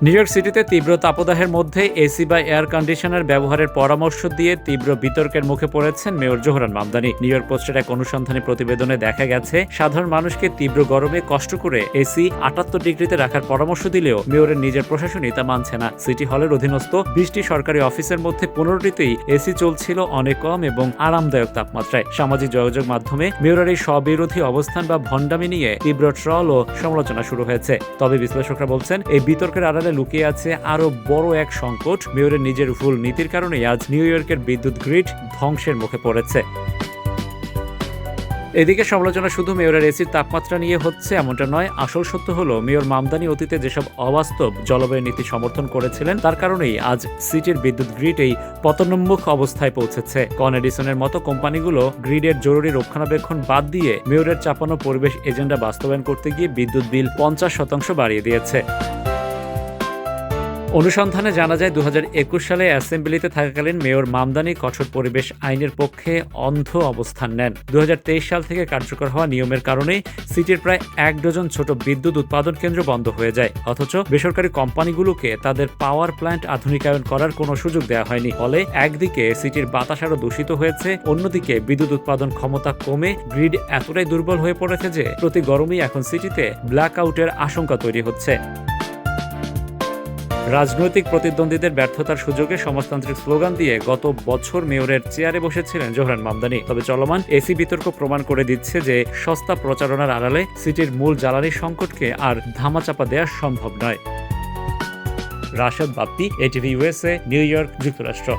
New York সিটিতে তীব্র তাপদাহের মধ্যে এসি বা এয়ার কন্ডিশনার ব্যবহারের পরামর্শ দিয়ে তীব্র বিতর্কের মুখে পড়েছেন mayor Zohran Mamdani. New York পোস্টের এক অনুসন্ধানী প্রতিবেদনে দেখা গেছে, সাধারণ মানুষকে তীব্র গরমে কষ্ট করে এসি 78 ডিগ্রিতে রাখার পরামর্শ দিলেও মেয়রের নিজের প্রশাসনই তা মানছে না। সিটি হলের অধীনস্থ 20টি সরকারি অফিসের মধ্যে 15টিতেই এসি চলছিল অনেক কম এবং আরামদায়ক তাপমাত্রায়। সামাজিক যোগাযোগ মাধ্যমে মেয়রের এই স্ববিরোধী অবস্থান বা ভণ্ডামি নিয়ে তীব্র ট্রল ও সমালোচনা শুরু হয়েছে। তবে বিশ্লেষকরা বলছেন, এই বিতর্কের আড়ালে লুকিয়ে আছে আরো বড় এক সংকট। মেয়রের নিজের ভুল নীতির কারণেই আজ নিউ ইয়র্কের বিদ্যুৎ গ্রিড ধ্বংসের মুখে পড়েছে। এদিকে সমালোচনা শুধু মেয়রের এসির তাপমাত্রা নিয়ে হচ্ছে এমনটা নয়। আসল সত্য হলো, মেয়র মামদানি অতীতে যেসব অবাস্তব জলবায়ু নীতি সমর্থন করেছিলেন তার কারণেই আজ সিটির বিদ্যুৎ গ্রিড এই পতনোন্মুখ অবস্থায় পৌঁছেছে। কন এডিসনের মতো কোম্পানিগুলো গ্রিডের জরুরি রক্ষণাবেক্ষণ বাদ দিয়ে মেয়রের চাপানো পরিবেশ এজেন্ডা বাস্তবায়ন করতে গিয়ে বিদ্যুৎ বিল 50% বাড়িয়ে দিয়েছে। অনুসন্ধানে জানা যায়, 2021 সালে অ্যাসেম্বলিতে থাকাকালীন মেয়র মামদানি কঠোর পরিবেশ আইনের পক্ষে অন্ধ অবস্থান নেন। 2023 সাল থেকে কার্যকর হওয়া নিয়মের কারণে সিটির প্রায় 1 ডজন ছোট বিদ্যুৎ উৎপাদন কেন্দ্র বন্ধ হয়ে যায়। অথচ বেসরকারি কোম্পানিগুলোকে তাদের পাওয়ার প্ল্যান্ট আধুনিকায়ন করার কোনো সুযোগ দেওয়া হয়নি। ফলে একদিকে সিটির বাতাস আরও দূষিত হয়েছে, অন্যদিকে বিদ্যুৎ উৎপাদন ক্ষমতা কমে গ্রিড এতটাই দুর্বল হয়ে পড়েছে যে প্রতি গরমেই এখন সিটিতে ব্ল্যাক আউটের আশঙ্কা তৈরি হচ্ছে। রাজনৈতিক প্রতিদ্বন্দ্বীদের ব্যর্থতার সুযোগে সমাজতান্ত্রিক স্লোগান দিয়ে গত বছর মেয়রের চেয়ারে বসেছিলেন জোহরান মামদানি। তবে চলমান এসি বিতর্ক প্রমাণ করে দিচ্ছে যে সস্তা প্রচারণার আড়ালে সিটির মূল জ্বালানি সংকটকে আর ধামাচাপা দেওয়া সম্ভব নয়। Rashed Bappi, ATV USA, new York, যুক্তরাষ্ট্র।